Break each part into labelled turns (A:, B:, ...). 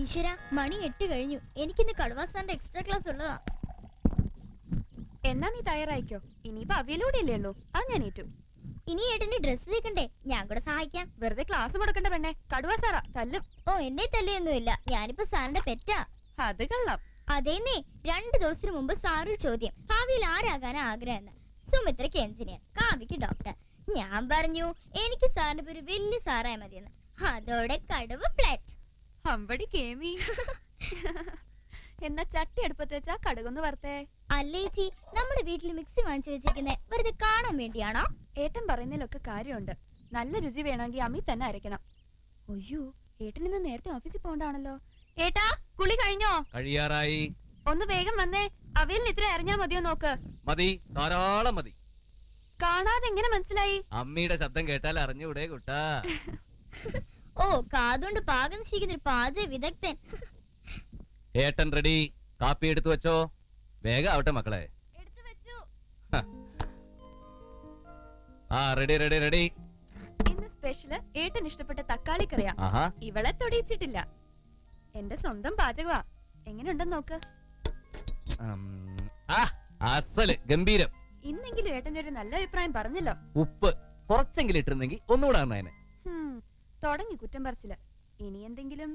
A: ഈശ്വര, മണി 8 കഴിഞ്ഞു. എനിക്കിന്ന് കടുവാസാന്റെ എക്സ്ട്രാ ക്ലാസ് ഉള്ളതാ.
B: എന്നാ നീ തയ്യാറായിക്കോ, ഇനിയിപ്പോ അവിയലൂടെ അല്ലേ ഉള്ളൂ. അത് ഞാൻ ഏറ്റു.
A: ഇനി ഏട്ടന്റെ ഡ്രസ് തേക്കണ്ടേ? ഞാൻ കൂടെ സഹായിക്കാം.
B: വെറുതെ ക്ലാസ് മുടക്കണ്ട പെണ്ണെ, കടുവാ സാറാ തല്ലും.
A: ഓ, എന്നെ തല്ലിയൊന്നുമില്ല, ഞാനിപ്പോ സാറിന്റെ പെറ്റാ.
B: അത് കള്ളം.
A: അതേന്നേ, 2 ദിവസത്തിന് മുമ്പ് സാറൊരു ചോദ്യം, ഭാവിയിൽ ആരാകാനാ ആഗ്രഹം എന്ന്. സുമിത്രയ്ക്ക് എഞ്ചിനീയർ, കാവ്യക്ക് ഡോക്ടർ. ഞാൻ പറഞ്ഞു എനിക്ക് സാറിന്റെ ഒരു വലിയ സാറായ മതിയെന്ന്. അതോടെ കടുവ ഫ്ലാറ്റ്.
B: അമ്പടി കേമി. എന്നാ ചട്ടി അടുപ്പത്ത് വെച്ചാ കടുകൊന്ന് വറുത്തേ.
A: അല്ലേച്ചി, നമ്മുടെ വീട്ടിൽ മിക്സി വാങ്ങിച്ചു വെച്ചിരിക്കുന്നേ വെറുതെ കാണാൻ വേണ്ടിയാണോ?
B: ഏട്ടൻ പറയുന്നതിലൊക്കെ കാര്യമുണ്ട്. നല്ല രുചി വേണമെങ്കിൽ അമ്മി തന്നെ അരയ്ക്കണം. ഒയ്യോ, ഏട്ടൻ ഇന്ന് നേരത്തെ ഓഫീസിൽ പോകണ്ടാണല്ലോ. ഏട്ടാ, കുളി കഴിഞ്ഞോ?
C: കഴിയാറായി.
B: ഒന്ന് വേഗം വന്നേ. അവയിൽ ഇത്ര അറിഞ്ഞാ മതിയോ നോക്ക്.
C: മതി, ധാരാളം മതി.
B: കാണാതെ എങ്ങനെ മനസ്സിലായി?
C: അമ്മിയുടെ ശബ്ദം കേട്ടാൽ അറിഞ്ഞൂടെ കുട്ടാ?
A: ഓ, കാതുകൊണ്ട് പാകം നിശ്ചയിക്കുന്ന ഒരു പാചക വിദഗ്ധൻ.
C: ഏട്ടൻ റെഡി. കാപ്പി എടുത്തു വെച്ചോ. വേഗം ആവട്ടെ മക്കളെ.
B: എടുത്തു വെച്ചു.
C: ആ, റെഡി റെഡി റെഡി.
B: ഇന്ന് സ്പെഷ്യല് ഏട്ടൻ ഇഷ്ടപ്പെട്ട തക്കാളി കറിയാ. ഇവളെ തൊടിയിച്ചിട്ടില്ല. എന്റെ സ്വന്തം പാചകവാ. എങ്ങനെയുണ്ടെന്ന് നോക്ക്.
C: അസല് ഗംഭീരം.
B: ഇന്നെങ്കിലും ഏട്ടന്റെ ഒരു നല്ല അഭിപ്രായം പറഞ്ഞല്ലോ.
C: ഉപ്പ് കുറച്ചെങ്കിലും ഇട്ടിരുന്നെങ്കിൽ ഒന്നുകൂടെ നന്നായേനെ.
B: തുടങ്ങി കുറ്റം പറിച്ചില്ല. ഇനി എന്തെങ്കിലും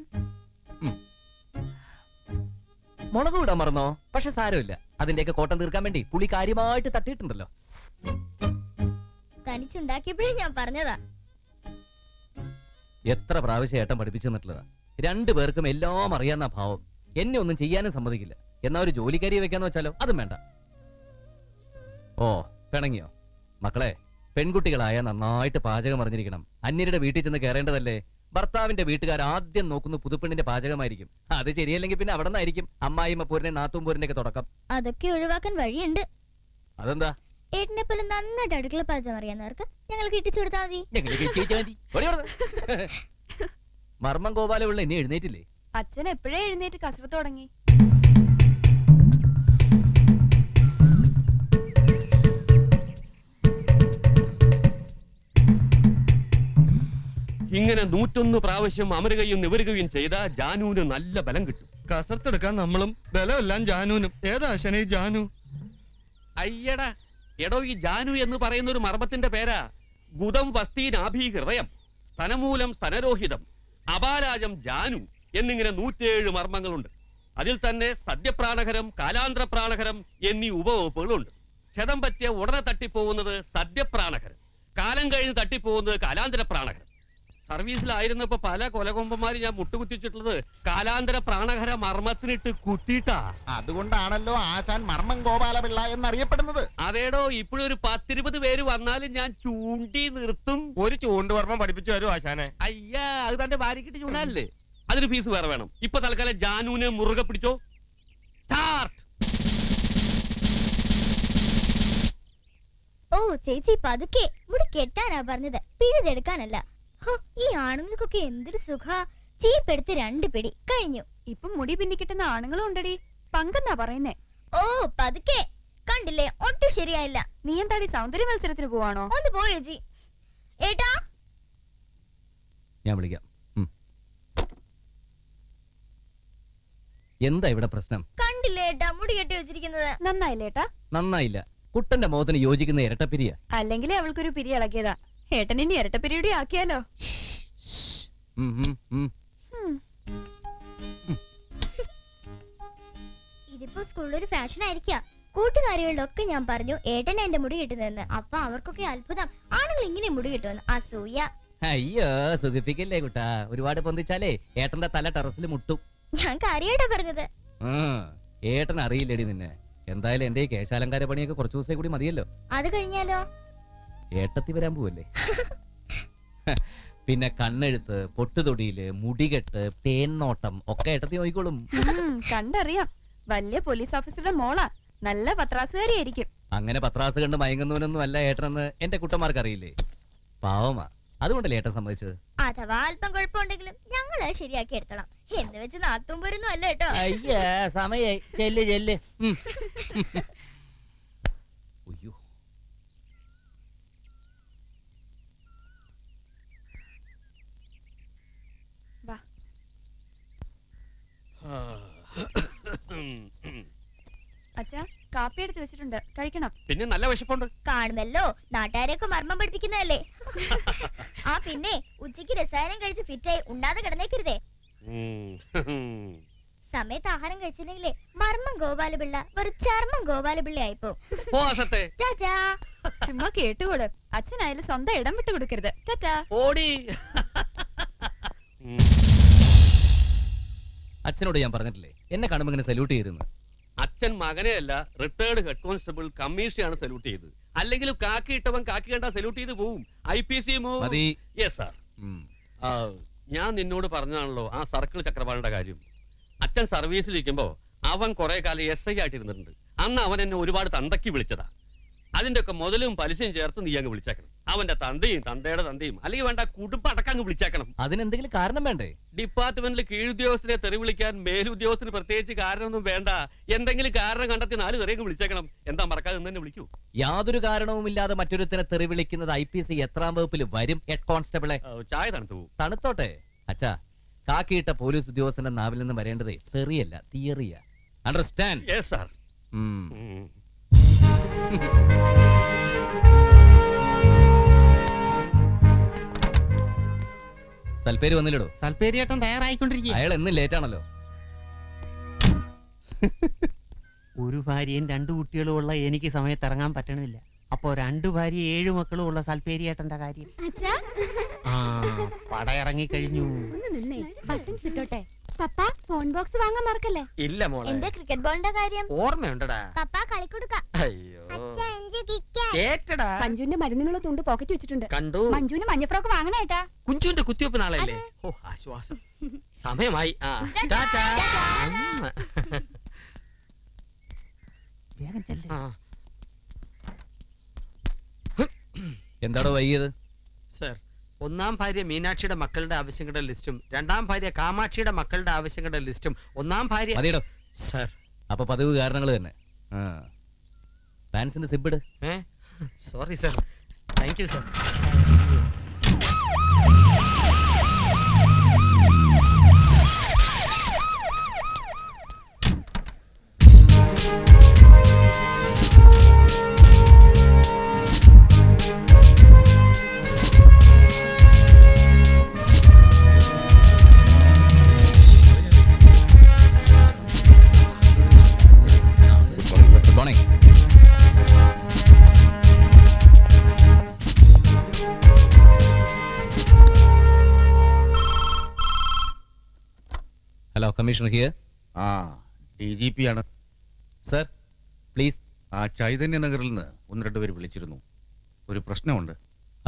C: മുളക് വിടാൻ മറന്നോ? പക്ഷെ സാരമില്ല, അതിന്റെയൊക്കെ കോട്ടം തീർക്കാൻ വേണ്ടി പുളി കാര്യമായിട്ട് തട്ടിയിട്ടുണ്ടല്ലോ.
A: തനിച്ചുണ്ടാക്കിയപ്പോഴേ ഞാൻ പറഞ്ഞതാ.
C: എത്ര പ്രാവശ്യം ഏട്ടൻ പഠിപ്പിച്ചു തന്നിട്ടുള്ളതാ. 2 പേർക്കും എല്ലാം അറിയാവുന്ന ഭാവം. എന്നെ ഒന്നും ചെയ്യാനും സമ്മതിക്കില്ല. എന്നാ ഒരു ജോലിക്കാരിയെ വെക്കാന്ന് വെച്ചാലോ? അതും വേണ്ട. ഓ, പിണങ്ങിയോ? മക്കളെ, പെൺകുട്ടികളായ നന്നായിട്ട് പാചകം അറിഞ്ഞിരിക്കണം. അന്യരുടെ വീട്ടിൽ ചെന്ന് കയറേണ്ടതല്ലേ. ഭർത്താവിന്റെ വീട്ടുകാർ ആദ്യം നോക്കുന്ന പുതുപ്പെണ്ണിന്റെ പാചകമായിരിക്കും. അത് ശരിയല്ലെങ്കിൽ പിന്നെ അവിടെ നിന്നായിരിക്കും അമ്മായിമ്മ പോരിനെ നാത്തും പോരിന്റെ ഒക്കെ തുടക്കം.
A: അതൊക്കെ ഒഴിവാക്കാൻ വഴിയുണ്ട്.
C: അതെന്താ?
A: ഏട്ടനെ പോലെ നന്നായിട്ട് അടുക്കള പാചകം അറിയാവുന്നവർക്ക് ഞങ്ങൾ കിട്ടിച്ചു കൊടുത്താൽ മതി.
C: മർമ്മം ഗോപാലുള്ള ഇനി എഴുന്നേറ്റില്ലേ?
B: അച്ഛൻ എപ്പോഴേ എഴുന്നേറ്റ് കസരത്ത് തുടങ്ങി.
D: ഇങ്ങനെ 101 പ്രാവശ്യം അമരുകയും നിവരുകയും ചെയ്ത ജാനുവിന് നല്ല ബലം കിട്ടും.
E: കസർത്തെടുക്കാൻ നമ്മളും ബലമെല്ലാം ജാനുവിനും. ഏതാ ശനി ജാനു?
D: അയ്യടാ, എടോ, ഈ ജാനു എന്ന് പറയുന്ന ഒരു മർമ്മത്തിന്റെ പേരാ. ഗുദം വസ്തീനാഭി ഹൃദയം, സ്തനമൂലം സ്തനരോഹിതം, അപാരാജം ജാനു എന്നിങ്ങനെ 107 മർമ്മങ്ങളുണ്ട്. അതിൽ തന്നെ സദ്യപ്രാണഹരം, കാലാന്തരപ്രാണഹരം എന്നീ ഉപവകുപ്പുകളുണ്ട്. ക്ഷതം പറ്റിയ ഉടനെ തട്ടിപ്പോകുന്നത് സദ്യപ്രാണഹരം, കാലം കഴിഞ്ഞ് തട്ടിപ്പോകുന്നത് കാലാന്തരപ്രാണഹരം. സർവീസിലായിരുന്നപ്പോ പല കൊലകൊമ്പന്മാര് ഞാൻ മുട്ടുകുത്തിച്ചിട്ടുള്ളത് കാലാന്തര പ്രാണഹര മർമ്മത്തിനിട്ട് കുത്തിയിട്ടാ.
F: അതുകൊണ്ടാണല്ലോ ആശാൻ മർമ്മം ഗോപാലപിള്ള എന്നറിയപ്പെടുന്നത്.
D: അതേടോ, ഇപ്പോഴൊരു 10-20 പേര് വന്നാലും ഞാൻ ചൂണ്ടി നിർത്തും.
E: ഒരു ചൂണ്ടുവർമ്മം പഠിപ്പിച്ചു തരും ആശാനെ.
D: അയ്യാ, അത് തന്റെ ഭാര്യക്കിട്ട് ചൂണ്ടല്ലേ? അതിന് ഫീസ് വേറെ വേണം. ഇപ്പൊ തൽക്കാലം ജാനുവിനെ മുറുകെ പിടിച്ചോ. സ്റ്റാർട്ട്.
A: ഓ ചേച്ചി, പതുക്കെ. മുടി കെട്ടാനാ പറഞ്ഞത്, പിഴുതെടുക്കാനല്ല. ഈ ആണുങ്ങൾക്കൊക്കെ എന്തൊരു സുഖ. ചീപ്പെടുത്ത് 2 പിടി കഴിഞ്ഞു.
B: ഇപ്പൊ മുടി പിന്നി കിട്ടുന്ന ആണുങ്ങളും ഉണ്ടടി. പങ്കെന്നാ പറയുന്നേ.
A: ഓ, പതുക്കെ. കണ്ടില്ലേ, ഒട്ടും ശരിയായില്ല.
B: നീ എന്താടി സൗന്ദര്യ മത്സരത്തിന് പോവാണോ?
A: ഒന്ന് പോയോ ജി. ഏട്ടാ,
C: ഞാൻ വിളിക്കാം. എന്താ ഇവിടെ പ്രശ്നം?
A: കണ്ടില്ലേ ഏട്ടാ, മുടി കെട്ടി വെച്ചിരിക്കുന്നത്.
B: നന്നായില്ലേ ഏട്ടാ?
C: നന്നായില്ല. കുട്ടന്റെ മുഖത്തിന് യോജിക്കുന്ന ഇരട്ടപ്പിരിയ.
B: അല്ലെങ്കിലേ അവൾക്കൊരു പിരി ഇളകിയതാ. ഏട്ടൻ ഇനി ഇരട്ടപ്പിരിയുടെ ആക്കിയാലോ?
A: ഇതിപ്പോ സ്കൂളിലൊരു ഫാഷൻ ആയിരിക്കാം. കൂട്ടുകാരികളിലൊക്കെ ഞാൻ പറഞ്ഞു ഏട്ടനെ എന്റെ മുടി കിട്ടുന്നതെന്ന്. അപ്പൊ അവർക്കൊക്കെ അത്ഭുതം, ആണുങ്ങൾ ഇങ്ങനെ മുടി കിട്ടുമെന്ന്. അസൂയ.
C: അയ്യോ, സുഖിപ്പിക്കല്ലേ കുട്ടാ. ഒരുപാട് പൊന്തിച്ചാലേ ഏട്ടന്റെ തല ടെറസിൽ മുട്ടും.
A: ഞാൻ കാര്യമായിട്ടാ പറഞ്ഞത്.
C: ഏട്ടൻ അറിയില്ലടി നിന്നെ. എന്തായാലും എന്റെ ഈ കേശാലങ്കാര പണിയൊക്കെ കുറച്ചു ദിവസം കൂടി മതിയല്ലോ.
A: അത് കഴിഞ്ഞാലോ?
C: ഏട്ടത്തി വരാൻ പോവല്ലേ. പിന്നെ കണ്ണെഴുത്ത്, പൊട്ടുതൊടിയില്, മുടികെട്ട്, തേന്നോട്ടം ഒക്കെ ഏട്ടത്തി നോക്കിക്കോളും.
B: കണ്ടറിയാം. വലിയ പോലീസ് ഓഫീസറുടെ മോളാ. നല്ല പത്രാസുകാരിയായിരിക്കും.
C: അങ്ങനെ പത്രാസ് കണ്ട് മയങ്ങുന്നവനൊന്നും അല്ല ഏട്ടനെന്ന് എന്റെ കുട്ടന്മാർക്ക് അറിയില്ലേ. പാവമാ, അതുകൊണ്ടല്ലേ ഏട്ടൻ സമ്മതിച്ചത്.
A: അഥവാ അല്പം കുഴപ്പമുണ്ടെങ്കിലും ഞങ്ങള് ശരിയാക്കി എടുത്തോളാം എന്ന് വെച്ച് നാത്തും പോരൊന്നും അല്ല കേട്ടോ.
C: അയ്യാ, സമയായി. ചെല്ല് ചെല്ല്. അയ്യോ,
B: കാപ്പി എടുത്ത് വെച്ചിട്ടുണ്ട്, കഴിക്കണം.
D: പിന്നെ നല്ല വിശപ്പുണ്ട്.
A: കാണുമല്ലോ, നാട്ടുകാരെയൊക്കെ മർമ്മം പഠിപ്പിക്കുന്നതല്ലേ. ആ പിന്നെ ഉച്ചയ്ക്ക് രസായനം കഴിച്ച് ഫിറ്റായി ഉണ്ടാതെ കിടന്നേക്കരുതേ. സമയത്ത് ആഹാരം കഴിച്ചില്ലെങ്കിലേ മർമ്മം ഗോപാലപിള്ള വെറും ചർമ്മം ഗോപാലപിള്ള ആയിപ്പോ. ടാറ്റാ.
B: ചുമ്മാ കേട്ടുകൂടെ, അച്ഛനായാലും സ്വന്തം ഇടം വിട്ടു കൊടുക്കരുത്. ടാറ്റാ.
D: ഓടി.
C: അച്ഛനോട് ഞാൻ പറഞ്ഞിട്ടില്ലേ എന്നെ കാണുമ്പോ ഇങ്ങനെ സല്യൂട്ട് ചെയ്തിരുന്നു.
D: അച്ഛൻ മകനെ അല്ല, റിട്ടയർഡ് ഹെഡ് കോൺസ്റ്റബിൾ കമ്മീഷനാണ് സല്യൂട്ട് ചെയ്തത്. അല്ലെങ്കിലും കാക്കി ഇട്ടവൻ കാക്കി കണ്ടാ സല്യൂട്ട് ചെയ്ത് പോവും. IPC
C: മതി.
D: Yes sir. ഞാൻ നിന്നോട് പറഞ്ഞാണല്ലോ ആ സർക്കിൾ ചക്രപാണിയുടെ കാര്യം. അച്ഛൻ സർവീസിലിരിക്കുമ്പോ അവൻ കുറെ കാലം SI ആയിട്ടിരുന്നിട്ടുണ്ട്. അന്ന് അവൻ എന്നെ ഒരുപാട് തന്തക്കി വിളിച്ചതാ. അതിന്റെ ഒക്കെ മുതലും പലിശയും ചേർത്ത് നീ അങ്ങ് വിളിച്ചേക്കണം. അവന്റെ തന്തയും തന്തയുടെ തന്തയും അല്ലെങ്കിൽ വേണ്ട കുടുംബം അടക്കങ്ങ് വിളിച്ചേക്കണം.
C: അതിനെന്തെങ്കിലും കാരണം വേണ്ടേ?
D: ഡിപ്പാർട്ട്മെന്റിൽ കീഴുദ്യോഗസ്ഥരെ തെറി വിളിക്കാൻ മേലുദ്യോഗസ്ഥന് പ്രത്യേകിച്ച് കാരണമൊന്നും വേണ്ട. എന്തെങ്കിലും കാരണം കണ്ടെത്തി 4 തെറിയൊക്കെ വിളിച്ചേക്കണം. എന്താ മറക്കാതെ തന്നെ വിളിക്കൂ.
C: യാതൊരു കാരണവുമില്ലാതെ മറ്റൊരുത്തിനെ തെറി വിളിക്കുന്നത് IPC എത്രാം വകുപ്പിൽ വരും? ഹെഡ് കോൺസ്റ്റബിളെ
D: ചായ തണുത്തു പോകും.
C: തണുത്തോട്ടെ അച്ഛാ. കാക്കിയിട്ട പോലീസ് ഉദ്യോഗസ്ഥന്റെ നാവിൽ നിന്ന് വരേണ്ടതേ തെറിയല്ല, തിയറിയ. അണ്ടർസ്റ്റാൻഡ്?
D: Yes sir.
C: സൽപ്പേര് വന്നില്ലടോ?
F: സൽപ്പേരിയേട്ടൻ തയ്യാറായിക്കൊണ്ടിരിക്കുക.
C: അയാൾ എന്നും ലേറ്റ് ആണല്ലോ.
G: ഒരു ഭാര്യയും 2 കുട്ടികളും ഉള്ള എനിക്ക് സമയത്ത് ഇറങ്ങാൻ പറ്റണില്ല. അപ്പോ 2 ഭാര്യ 7 മക്കളും ഉള്ള സൽപ്പേരിയേട്ടന്റെ കാര്യം. ആ പട ഇറങ്ങി കഴിഞ്ഞു.
B: ബട്ടൺസ് ഇട്ടോട്ടെ. പപ്പ ഫോൺ ബോക്സ് വാങ്ങാൻ മറക്കല്ലേ.
D: ഇല്ല മോളെ.
A: എന്റെ ക്രിക്കറ്റ് ബോളിന്റെ കാര്യം
D: ഓർമ്മയുണ്ടടാ.
A: പപ്പ കളിക്കൊടുക്ക.
D: അയ്യോ
G: കേട്ടടാ.
B: സഞ്ജുവിന്റെ മരുന്നിനുള്ള തുണ്ട് പോക്കറ്റ് വെച്ചിട്ടുണ്ട്.
D: കണ്ടു.
B: മഞ്ജുവിന് മഞ്ഞ ഫ്രോക്ക് വാങ്ങണേട്ടാ.
G: കുഞ്ചുവിന്റെ കുത്തിവെപ്പ് നാളെയല്ലേ? ഓ ആശ്വാസം. സമയമായി. ടാറ്റാ. വേഗം ചെല്ല്.
C: എന്താടോ വൈകിയത്?
G: സർ, 1-ാം ഭാര്യ മീനാക്ഷിയുടെ മക്കളുടെ ആവശ്യങ്ങളുടെ ലിസ്റ്റും 2-ാം ഭാര്യ കാമാക്ഷിയുടെ മക്കളുടെ ആവശ്യങ്ങളുടെ ലിസ്റ്റും 1-ാം ഭാര്യ.
C: മതിയടോ.
G: സർ.
C: അപ്പൊ പതിവ് കാരണങ്ങൾ തന്നെ. ഫാൻസിന്റെ സിബിട്.
G: Sorry sir. Thank you sir.
C: Good morning. Hello, commissioner here.
F: DGP ആണ്
C: സർ, പ്ലീസ്.
F: ചൈതന്യ നഗറിൽ നിന്ന് 1-2 പേര് വിളിച്ചിരുന്നു. ഒരു പ്രശ്നമുണ്ട്.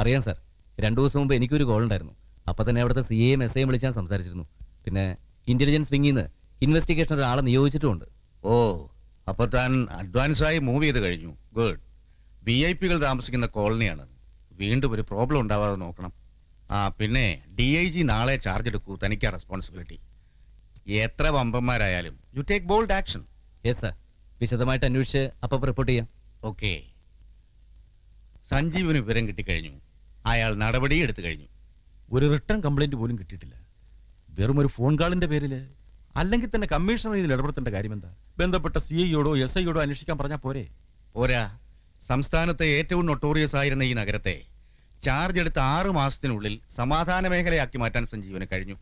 C: അറിയാം സർ. 2 ദിവസം മുമ്പ് എനിക്കൊരു കോൾ ഉണ്ടായിരുന്നു. അപ്പൊ തന്നെ അവിടുത്തെ CAയും SIയും വിളിച്ച് ഞാൻ സംസാരിച്ചിരുന്നു. പിന്നെ ഇന്റലിജൻസ് വിങ്ങിൽ നിന്ന് ഇൻവെസ്റ്റിഗേഷൻ ഒരാളെ നിയോഗിച്ചിട്ടുമുണ്ട്.
F: ഓ, അപ്പൊ താൻ അഡ്വാൻസായി മൂവ് ചെയ്ത് കഴിഞ്ഞു. ഗുഡ്. VIP-കൾ താമസിക്കുന്ന കോളനിയാണ്. വീണ്ടും ഒരു പ്രോബ്ലം ഉണ്ടാവാതെ നോക്കണം. പിന്നെ DIG നാളെ ചാർജ് എടുക്കൂ. തനിക്കാ റെസ്പോൺസിബിലിറ്റി. എത്ര വമ്പന്മാരായാലും you take bold action.
C: Yes sir. വിശദമായിട്ട് അന്വേഷിച്ച് അപ്പം റിപ്പോർട്ട് ചെയ്യാം.
F: ഓക്കെ. സഞ്ജീവിന് വിവരം കിട്ടിക്കഴിഞ്ഞു. അയാൾ നടപടി എടുത്തു കഴിഞ്ഞു.
H: ഒരു റിട്ടേൺ കംപ്ലൈന്റ് പോലും കിട്ടിയിട്ടില്ല. വെറും ഒരു ഫോൺ കാളിന്റെ പേരില്. അല്ലെങ്കിൽ തന്നെ കമ്മീഷണർ ഇതിൽ ഇടപെടുത്തേണ്ട കാര്യമെന്താ? ബന്ധപ്പെട്ട CIയോടോ SIയോടോ അന്വേഷിക്കാൻ പറഞ്ഞാൽ പോരെ?
F: പോരാ. സംസ്ഥാനത്തെ ഏറ്റവും നൊട്ടോറിയസ് ആയിരുന്ന ഈ നഗരത്തെ ചാർജ് എടുത്ത 6 മാസത്തിനുള്ളിൽ സമാധാന മേഖലയാക്കി മാറ്റാൻ സഞ്ജീവന് കഴിഞ്ഞു.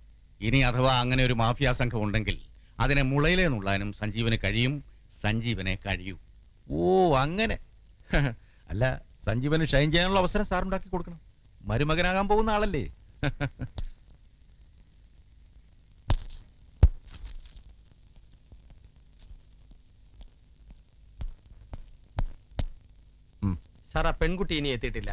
F: ഇനി അഥവാ അങ്ങനെ ഒരു മാഫിയ സംഘം ഉണ്ടെങ്കിൽ അതിനെ മുളയിലേ നുള്ളാനും സഞ്ജീവന് കഴിയും. സഞ്ജീവനെ കഴിയൂ.
H: ഓ അങ്ങനെ. അല്ല, സഞ്ജീവന് ഷൈൻ ചെയ്യാനുള്ള അവസരം സാർ ഉണ്ടാക്കി കൊടുക്കണം. മരുമകനാകാൻ പോകുന്ന ആളല്ലേ.
G: സാർ, ആ പെൺകുട്ടി ഇനി എത്തിയിട്ടില്ല.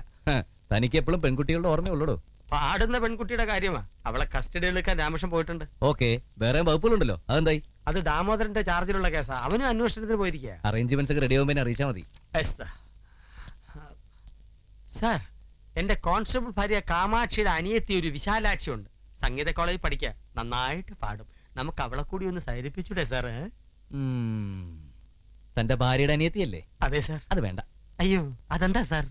C: തനിക്ക് എപ്പോഴും പെൺകുട്ടികളുടെ ഓർമ്മയുള്ളൂ.
G: പാടുന്ന പെൺകുട്ടിയുടെ കാര്യമാ. അവളെ കസ്റ്റഡിയിൽ എടുക്കാൻ രാമകൃഷ്ണൻ പോയിട്ടുണ്ട്.
C: ഓക്കെ, വേറെ വകുപ്പുകളുണ്ടല്ലോ. അതെന്തായി?
G: അത് ദാമോദരന്റെ ചാർജിലുള്ള കേസാ. അവനും അന്വേഷണത്തിന് പോയിരിക്കുക.
C: അറേഞ്ച്മെന്റ്സ് ഒക്കെ റെഡി ആവുമ്പോൾ അറിയിച്ചാൽ മതി.
G: സാർ, എന്റെ കോൺസ്റ്റബിൾ ഭാര്യ കാമാക്ഷിയുടെ അനിയത്തി ഒരു വിശാലാക്ഷി ഉണ്ട്. സംഗീത കോളേജിൽ പഠിക്കുക. നന്നായിട്ട് പാടും. നമുക്ക് അവളെ കൂടി ഒന്ന് സൈരിപ്പിച്ചൂടെ സാർ?
C: തന്റെ ഭാര്യയുടെ അനിയത്തിയല്ലേ?
G: അതെ സാർ.
C: അത് വേണ്ട.
G: അയ്യോ, അതെന്താ സാർ?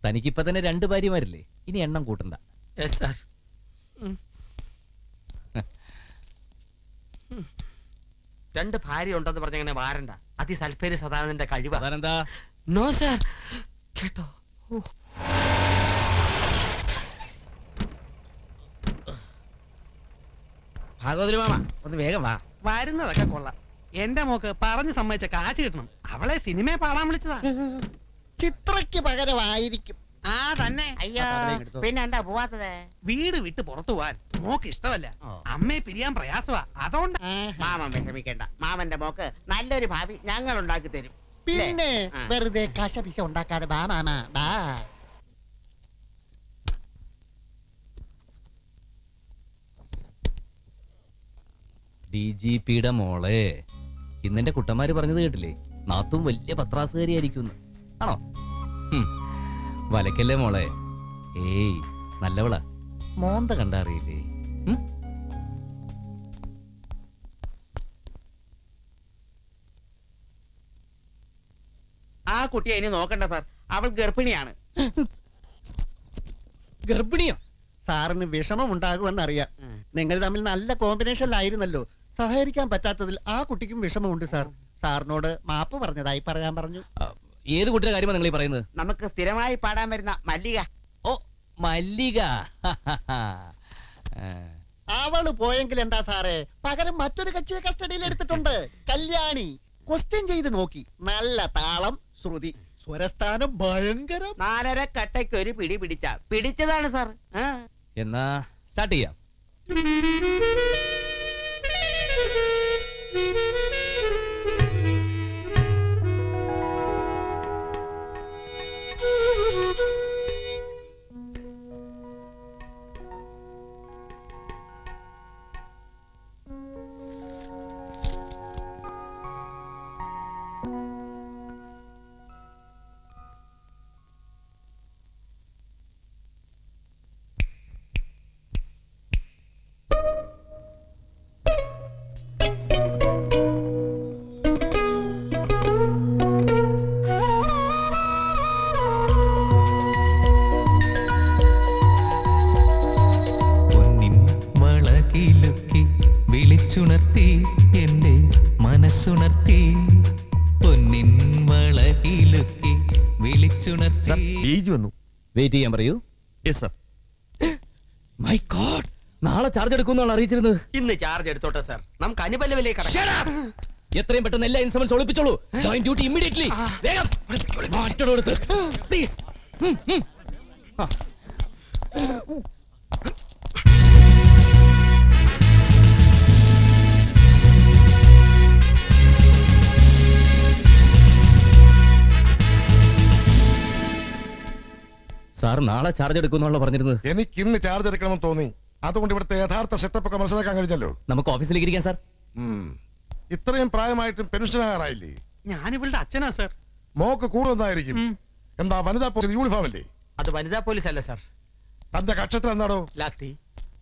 C: തനിക്കിപ്പൊ തന്നെ 2 ഭാര്യമാരില്ലേ? ഇനി എണ്ണം കൂട്ടണ്ട.
G: Yes sir. രണ്ട് ഭാര്യ ഉണ്ടെന്ന് പറഞ്ഞങ്ങനെ വാരണ്ട. അത് ഈ സൽപ്പേരി സദാനന്ദന്റെ കഴിവാ.
C: അതാണെന്താ?
G: No sir. കേട്ടോ?
I: ഭാഗവതിരി മാമ ഒന്ന് വേഗം വാ.
J: വരുന്നതൊക്കെ കൊള്ളാം. എന്റെ മോക്ക് പറഞ്ഞു സമ്മതിച്ച കാശ് കിട്ടണം. അവളെ സിനിമയെ പാടാൻ വിളിച്ചതാ.
I: ചിത്രയ്ക്ക് പകരമായിരിക്കും.
J: ആ തന്നെ.
G: അയ്യോ, പിന്നെ എന്താ പോവാത്തത്?
J: വീട് വിട്ട് പുറത്തു പോവാൻ മോക്ക് ഇഷ്ടമല്ല. അമ്മയെ പിരിയാൻ പ്രയാസമാ. അതുകൊണ്ട്
G: മാമൻ വിഷമിക്കണ്ട. മാമന്റെ മോക്ക് നല്ലൊരു ഭാവി ഞങ്ങൾ ഉണ്ടാക്കി തരും.
I: പിന്നെ വെറുതെ കശപിശ ഉണ്ടാക്കാതെ വാ മാമ വാ.
C: DGPയുടെ മോളെ, ഇന്നെന്റെ കുട്ടന്മാര് പറഞ്ഞത് കേട്ടില്ലേ? നാത്തും വലിയ പത്രാസുകാരിയായിരിക്കും. ആണോ? വലക്കല്ലേ മോളെ. ഏയ് നല്ലവളാ. മോന്ത കണ്ടറിയില്ലേ?
G: ആ കുട്ടിയെ ഇനി നോക്കണ്ട സാർ. അവൾ ഗർഭിണിയാണ്.
C: ഗർഭിണിയോ?
I: സാറിന് വിഷമം ഉണ്ടാകുമെന്നറിയാം. നിങ്ങൾ തമ്മിൽ നല്ല കോമ്പിനേഷനിലായിരുന്നല്ലോ. സഹകരിക്കാൻ പറ്റാത്തതിൽ ആ കുട്ടിക്കും വിഷമമുണ്ട് സാർ. സാറിനോട് മാപ്പ് പറഞ്ഞതായി പറയാൻ പറഞ്ഞു.
C: ഏത് കുട്ടിയുടെ കാര്യമാണ് നിങ്ങൾ ഈ പറയുന്നത്?
G: നമുക്ക് സ്ഥിരമായി പാടാൻ വരുന്ന മല്ലിക.
C: ഓ, മല്ലിക.
I: അവള് പോയെങ്കിൽ എന്താ സാറേ, പകരം മറ്റൊരു കക്ഷിയെ കസ്റ്റഡിയിൽ എടുത്തിട്ടുണ്ട്. കല്യാണി. ക്വസ്റ്റ്യൻ ചെയ്ത് നോക്കി. നല്ല താളം, ശ്രുതി, സ്വരസ്ഥാനം ഭയങ്കരം.
G: 4.5 കട്ടയ്ക്ക് ഒരു പിടി പിടിച്ചതാണ് സാർ.
C: എന്നാ സ്റ്റാർട്ട് ചെയ്യാം.
K: വിളിച്ചുണർത്തി എന്റെ മനസ്സുണർത്തി, പൊന്നിൻ വളയിലുക്കി വിളിച്ചുണർത്തി.
D: വന്നു.
C: വെയിറ്റ് ചെയ്യാൻ പറയൂ.
D: Yes sir.
C: മൈ ഗോഡ്, നാളെ ചാർജ് എടുക്കുമെന്നാണ് അറിയിച്ചിരുന്നത്.
G: ഇന്ന് ചാർജ് എടുത്തോട്ടെ സാർ. നമുക്ക് അനുപല്ലവിലേക്ക്
C: എത്രയും പെട്ടെന്ന് എല്ലാ ഇൻസ്ട്രുമെന്റ്സ് ഒളിപ്പിച്ചോളൂ. Join duty immediately. വേഗം മാറ്റണം എടുത്ത് പ്ലീസ്. സാർ നാളെ ചാർജ് എടുക്കുമെന്നാണല്ലോ പറഞ്ഞിരുന്നത്.
E: എനിക്ക് ഇന്ന് ചാർജ് എടുക്കണമെന്ന് തോന്നി. അതുകൊണ്ട് ഇവിടുത്തെ യഥാർത്ഥ സെറ്റപ്പ് ഒക്കെ മനസ്സിലാക്കാൻ കഴിഞ്ഞല്ലോ.
C: നമുക്ക് ഓഫീസിലേക്ക് ഇരിക്കാം സാർ.
E: ഇത്രയും പ്രായമായിട്ടും പെൻഷൻ ആകാറായില്ലേ?
J: ഞാൻ ഇവളുടെ അച്ഛനാ സാർ.
E: മോക്ക് കൂടുന്നതായിരിക്കും. എന്താ വനിതാ പോലീസ് യൂണിഫോം അല്ലേ?
G: അത് വനിതാ പോലീസ് അല്ല സാർ.
E: തന്റെ കക്ഷത്തിൽ എന്താണോ?
G: ലാത്തി.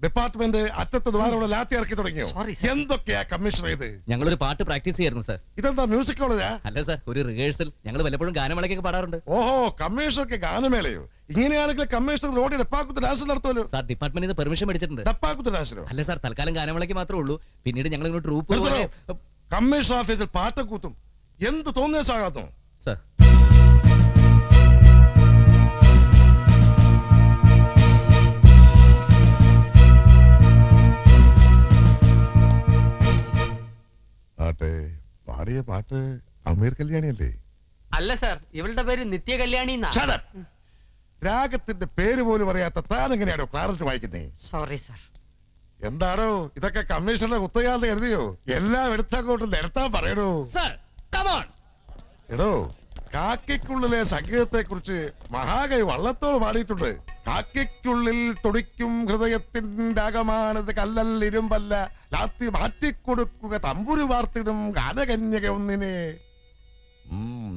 E: ഡിപ്പാർട്ട്മെന്റ് അറ്റത്ത് ദ്വാരമുള്ള ലാത്തി ഇറക്കി തുടങ്ങിയോ? എന്തൊക്കെയാ കമ്മീഷണർ ഇത്?
C: ഞങ്ങളൊരു പാട്ട് പ്രാക്ടീസ് ചെയ്യായിരുന്നു സാർ.
E: ഇതെന്താ മ്യൂസിക് കോളേജാ?
C: അല്ല സാർ, ഒരു റിഹേഴ്സൽ. ഞങ്ങൾ വല്ലപ്പോഴും ഗാനമേളയ്ക്കൊക്കെ പാടാറുണ്ട്.
E: ഓഹോ, കമ്മീഷണർക്ക് ഗാനമേളയോ? ഇങ്ങനെയാണെങ്കിൽ കമ്മീഷണർ റോഡിൽ ഡപ്പാക്കുത്ത് ഡാൻസ് നടത്തുമല്ലോ.
C: സാർ ഡിപ്പാർട്ട്മെന്റിൽ നിന്ന് പെർമിഷൻ മേടിച്ചിട്ടുണ്ട്.
E: ഡപ്പാക്കുത്ത് ഡാൻസിനോ?
C: അല്ല സാർ, തൽക്കാലം ഗാനമേളയ്ക്ക് മാത്രമേ ഉള്ളൂ. പിന്നീട് ഞങ്ങൾ ഇങ്ങോട്ട് ട്രൂപ്പ്.
E: കമ്മീഷണർ ഓഫീസിൽ പാട്ടക്കൂത്തും എന്ത് തോന്നിയ സാകാത്തോ
C: സാർ?
E: പാടിയ പാട്ട് അമീർ കല്യാണിയല്ലേ?
G: അല്ല സാർ, ഇവളുടെ പേര് നിത്യ കല്യാണി.
E: രാഗത്തിന്റെ പേര് പോലും അറിയാത്ത താൻ എങ്ങനെയാണോ ക്ലാരറ്റ് വായിക്കുന്നേ?
G: Sorry sir.
E: എന്താണോ ഇതൊക്കെ കമ്മീഷണറുടെ കുത്തകാലത്ത് എഴുതിയോ? എല്ലാം എടുത്തങ്ങോട്ട് നിരത്താൻ പറയണോ? എടോ, കാക്കയ്ക്കുള്ളിലെ സംഗീതത്തെ കുറിച്ച് മഹാകവി വള്ളത്തോൾ പാടിയിട്ടുണ്ട്. കാക്കയ്ക്കുള്ളിൽ തുടിക്കും ഹൃദയത്തിന്റെ അകമാനത് കല്ലൽ ഇരുമ്പല്ല, ലാത്തി മാറ്റിക്കൊടുക്കുക തമ്പുരു വാർത്തിടും ഗാനകന്യക ഒന്നിനെ.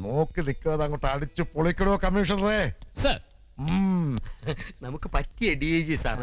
E: നോക്കി നിൽക്കാതെ അങ്ങോട്ട് അടിച്ചു പൊളിക്കണോ കമ്മീഷണറെ?
G: നമുക്ക് പറ്റിയ DIG സാർ.